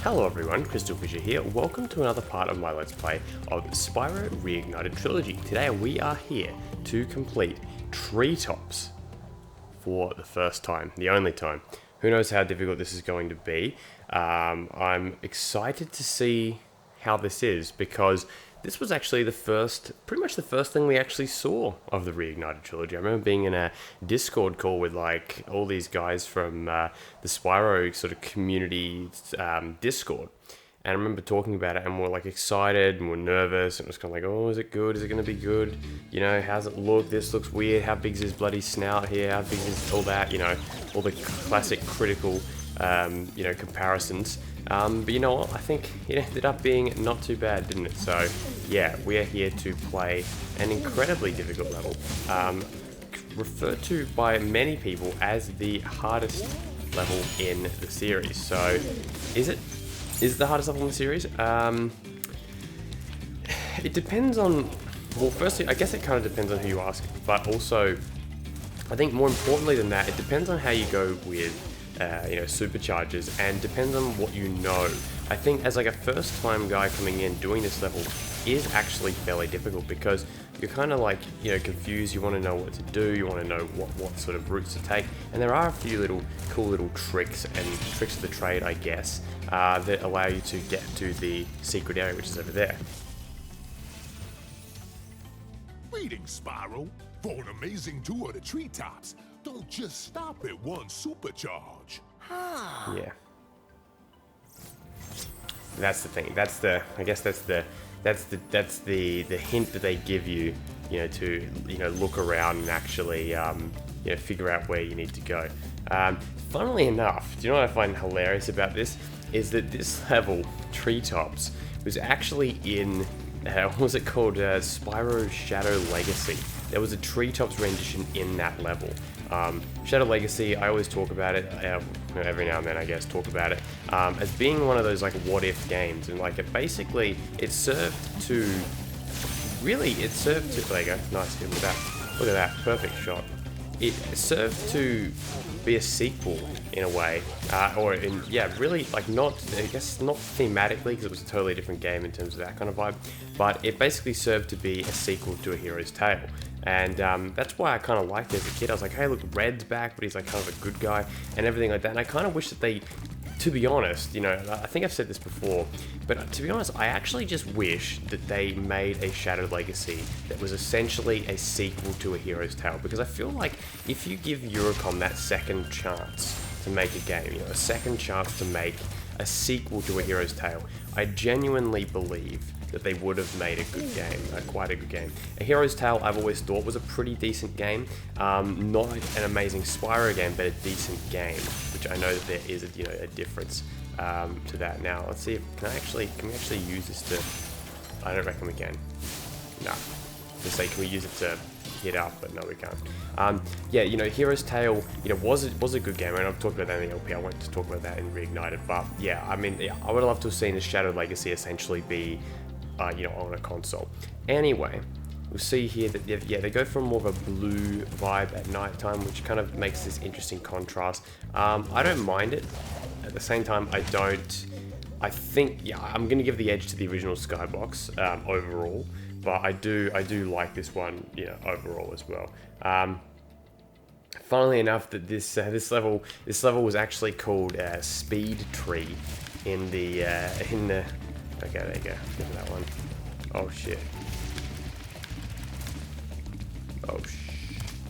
Hello everyone, CrystalFissure here. Welcome to another part of my Let's Play of Spyro Reignited Trilogy. Today we are here to complete Treetops for the first time, the only time. Who knows how difficult this is going to be. I'm excited to see how this is because this was actually pretty much the first thing we actually saw of the Reignited Trilogy. I remember being in a Discord call with like all these guys from the Spyro sort of community Discord. And I remember talking about it and we're like excited and we're nervous and it was kind of like, oh, is it good? Is it going to be good? You know, how's it look? This looks weird. How big's his bloody snout here? How big is all that? You know, all the classic critical, comparisons. But you know what? I think it ended up being not too bad, didn't it? So, yeah, we are here to play an incredibly difficult level, referred to by many people as the hardest level in the series. So, is it the hardest level in the series? It depends on, well, firstly, I guess it kind of depends on who you ask, but also, I think more importantly than that, it depends on how you go with superchargers, and depends on what you know. I think as like a first time guy coming in, doing this level is actually fairly difficult because you're kind of like, confused. You want to know what to do, you want to know what sort of routes to take, and there are a few cool little tricks and tricks of the trade, I guess, that allow you to get to the secret area, which is over there. Greetings, Spyro. For an amazing tour of the treetops, don't just stop at one supercharge. Yeah. That's the thing. That's the hint that they give you, to look around and actually figure out where you need to go. Funnily enough, do you know what I find hilarious about this? Is that this level, Treetops, was actually in what was it called? Spyro Shadow Legacy. There was a Treetops rendition in that level. Shadow Legacy, I always talk about it, every now and then I guess, talk about it, as being one of those like what-if games, and like it served to, there you go, nice, look at that, perfect shot. It served to be a sequel in a way, really like not thematically, because it was a totally different game in terms of that kind of vibe, but it basically served to be a sequel to A Hero's Tale. And that's why I kind of liked it as a kid. I was like, hey, look, Red's back, but he's like kind of a good guy and everything like that. And I kind of wish that they, to be honest, I think I've said this before, but to be honest, I actually just wish that they made a Shadow Legacy that was essentially a sequel to A Hero's Tale. Because I feel like if you give Eurocom that second chance to make a game, a second chance to make a sequel to A Hero's Tale, I genuinely believe that they would have made a good game, quite a good game. A Hero's Tale, I've always thought, was a pretty decent game. Not an amazing Spyro game, but a decent game, which I know that there is a difference to that. Now, let's see, can we actually use this to, I don't reckon we can. No. Just say, can we use it to hit up, but no, we can't. Hero's Tale, was a good game, and I've talked about that in the LP. I won't talk about that in Reignited, but yeah, I mean, I would have loved to have seen a Shadow Legacy essentially be on a console. Anyway, we'll see here that, they go for more of a blue vibe at night time, which kind of makes this interesting contrast. I don't mind it. At the same time, I think, I'm going to give the edge to the original Skybox overall, but I do like this one, overall as well. Funnily enough, that this level was actually called Speed Tree in the okay, there you go. Look at that one. Oh shit.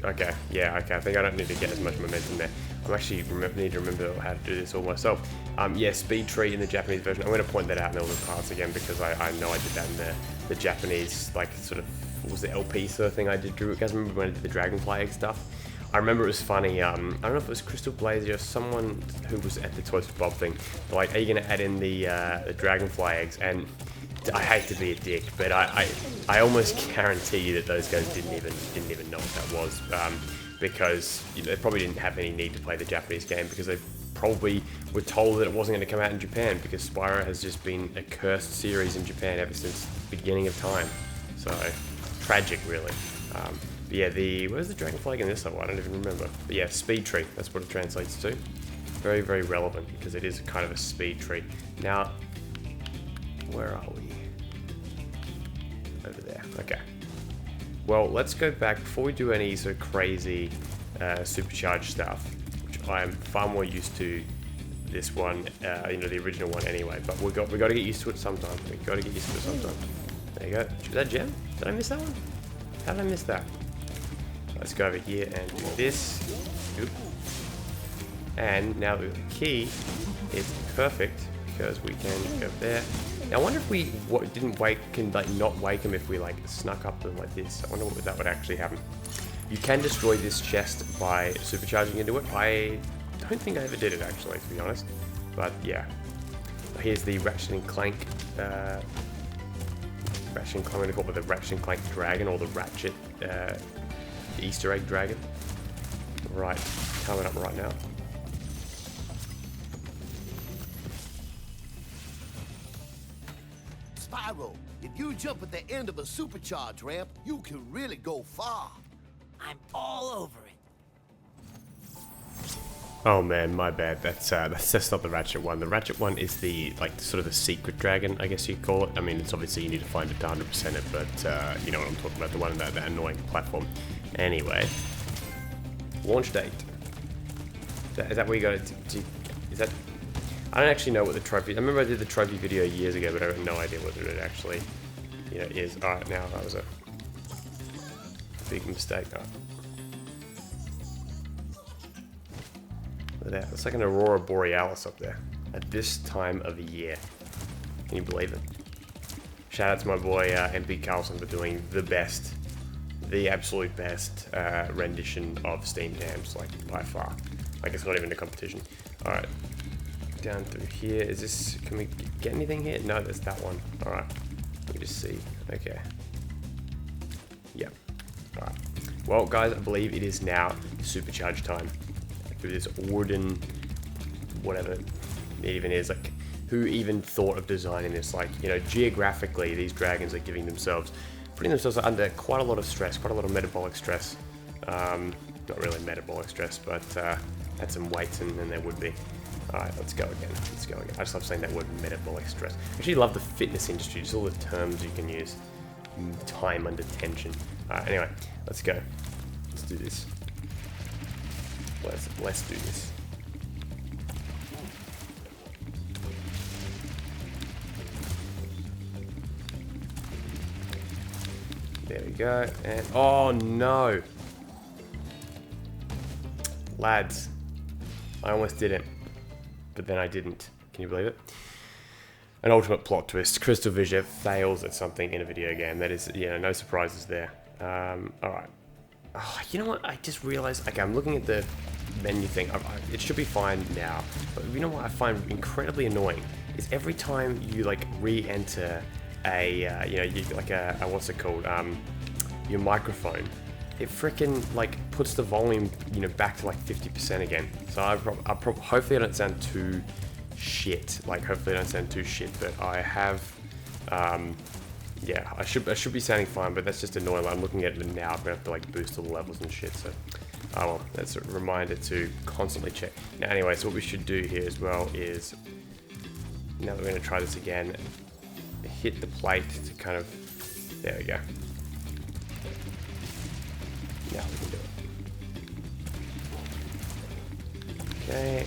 Okay, yeah, okay. I think I don't need to get as much momentum there. I'm actually need to remember how to do this all myself. Speed Tree in the Japanese version. I'm going to point that out in all the parts again because I know I did that in the Japanese, like, sort of, what was the LP sort of thing I did? You guys remember when I did the Dragonfly Egg stuff? I remember it was funny, I don't know if it was Crystal Blazer or someone who was at the Toys for Bob thing, like, are you going to add in the Dragonfly Eggs? And I hate to be a dick, but I almost guarantee you that those guys didn't even know what that was, because they probably didn't have any need to play the Japanese game because they probably were told that it wasn't going to come out in Japan because Spyro has just been a cursed series in Japan ever since the beginning of time. So, tragic, really. But yeah, where's the Dragonfly in this level? I don't even remember. But yeah, Speed Tree, that's what it translates to. Very, very relevant because it is kind of a speed tree. Now, where are we? Over there. Okay. Well, let's go back before we do any sort of crazy supercharged stuff, which I am far more used to this one, you know, the original one anyway. But we got to get used to it sometime. We got to get used to it sometime. There you go. Is that gem? Did I miss that one? How did I miss that? Let's go over here and do this. Oop. And now the key is perfect because we can go there. Now I wonder if we can like not wake them if we like snuck up them like this. I wonder what that would actually happen. You can destroy this chest by supercharging into it. I don't think I ever did it actually, to be honest. But yeah, here's the Ratchet and Clank. I'm going to call it the Ratchet and Clank Dragon or the Ratchet Easter egg dragon. Right, coming up right now. Spyro, if you jump at the end of a supercharge ramp, you can really go far. I'm all over it. Oh man, my bad. That's not the Ratchet one. The Ratchet one is the sort of the secret dragon, I guess you'd call it. I mean, it's obviously you need to find it to 100% it, but you know what I'm talking about, the one in that annoying platform. Anyway, launch date. Is that where you got it? Is that? I don't actually know what the trophy. I remember I did the trophy video years ago, but I have no idea whether it actually, you know, is. All right, now that was a big mistake. Oh. Look at that. It's like an Aurora Borealis up there at this time of year. Can you believe it? Shout out to my boy MP Carlson for doing the absolute best rendition of Steam Dams, like by far. Like it's not even a competition. All right, down through here. Is this? Can we get anything here? No, there's that one. All right, let me just see. Okay. Yep. All right. Well, guys, I believe it is now supercharge time. Through this wooden, whatever it even is, like, who even thought of designing this? Like, you know, geographically, these dragons are putting themselves under quite a lot of stress, quite a lot of metabolic stress. Not really metabolic stress, but add some weights and then there would be. Alright, let's go again. Let's go again. I just love saying that word, metabolic stress. I actually love the fitness industry, just all the terms you can use. Time under tension. Alright, anyway, let's go. Let's do this. Let's do this. There we go. And oh no, lads, I almost did it, but then I didn't. Can you believe it? An ultimate plot twist. CrystalFissure fails at something in a video game. That is, you know, no surprises there. All right. Oh, you know what? I just realized. Okay, I'm looking at the menu thing. It should be fine now. But you know what I find incredibly annoying is every time you like re-enter a, you know, you, like a what's it called? Your microphone. It frickin' like puts the volume, you know, back to like 50% again. So hopefully I don't sound too shit. Like hopefully I don't sound too shit. But I have. Yeah, I should be sounding fine, but that's just annoying. I'm looking at it now. I'm gonna have to like boost all the levels and shit. So, oh well, that's a reminder to constantly check. Now, anyway, so what we should do here as well is, now that we're gonna try this again, hit the plate to kind of. There we go. Now we can do it. Okay.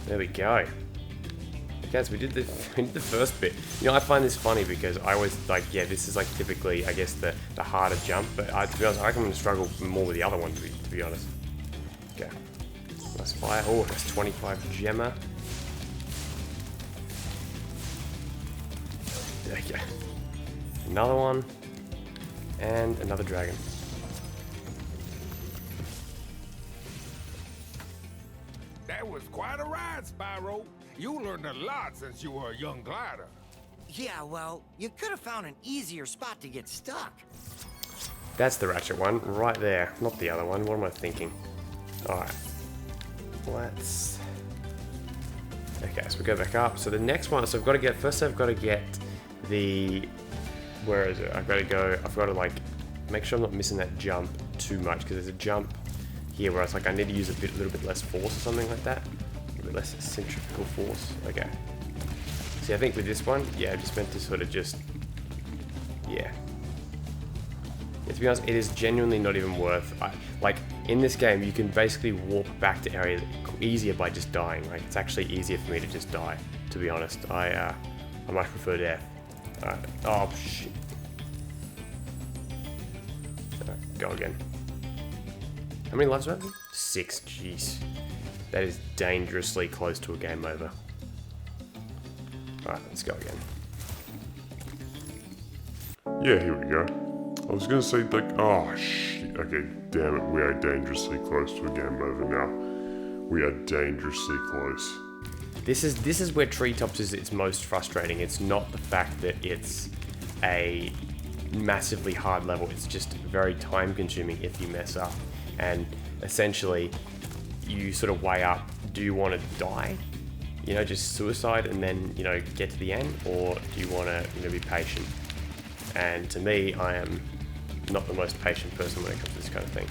There we go. Okay, so we did the first bit. You know, I find this funny because I always like, yeah, this is like typically, I guess, the harder jump. But to be honest, I reckon I'm gonna struggle more with the other one. To be honest. Okay. Nice fire. Oh, that's 25 gemma. There we go. Another one, and another dragon. That was quite a ride, Spyro. You learned a lot since you were a young glider. Yeah, well, you could have found an easier spot to get stuck. That's the Ratchet one, right there. Not the other one. What am I thinking? Alright. Let's... Okay, so we go back up. So the next one, so I've got to get... First I've got to get the... Where is it? I've got to go... I've got to, like, make sure I'm not missing that jump too much, because there's a jump here where it's like I need to use a little bit less force or something like that. A little bit less centrifugal force. Okay. See, I think with this one, yeah, I'm just meant to sort of just, yeah. To be honest, it is genuinely not even worth, like, in this game, you can basically warp back to areas easier by just dying. Like, it's actually easier for me to just die, to be honest. I much prefer death. Alright, oh, shit. Alright, go again. How many lives do I have? 6, jeez. That is dangerously close to a game over. Alright, let's go again. Yeah, here we go. I was gonna say, like, oh shit, okay, damn it, we are dangerously close to a game over now. We are dangerously close. This is where Treetops is its most frustrating. It's not the fact that it's a massively hard level, it's just very time consuming if you mess up. And essentially, you sort of weigh up, do you want to die? You know, just suicide and then, you know, get to the end? Or do you want to, you know, be patient? And to me, I am not the most patient person when it comes to this kind of thing.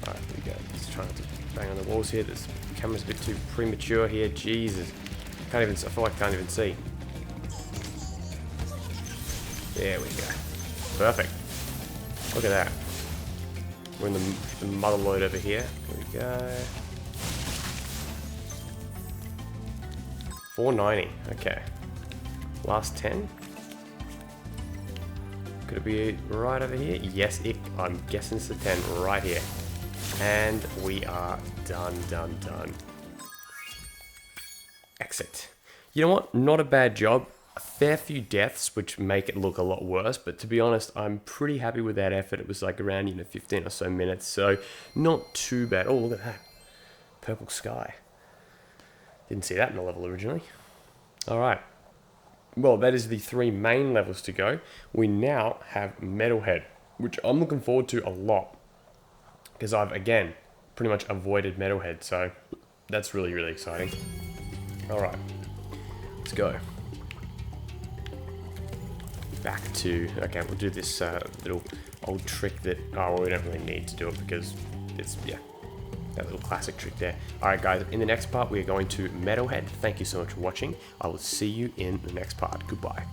Alright, here we go. Just trying to bang on the walls here. This camera's a bit too premature here. Jesus. I feel like I can't even see. There we go. Perfect. Look at that. We're in the mother lode over here. Here we go. 490. Okay. Last 10. Could it be right over here? Yes, I'm guessing it's the 10 right here. And we are done. Exit. You know what? Not a bad job. A fair few deaths, which make it look a lot worse. But to be honest, I'm pretty happy with that effort. It was like around, 15 or so minutes. So not too bad. Oh, look at that. Purple sky. Didn't see that in the level originally. All right. Well, that is the 3 main levels to go. We now have Metalhead, which I'm looking forward to a lot. Because I've, again, pretty much avoided Metalhead. So that's really, really exciting. Alright. Let's go. Back to... Okay, we'll do this little old trick that... Oh, well, we don't really need to do it because it's... Yeah. That little classic trick there. Alright guys, in the next part we are going to Metalhead. Thank you so much for watching. I will see you in the next part. Goodbye.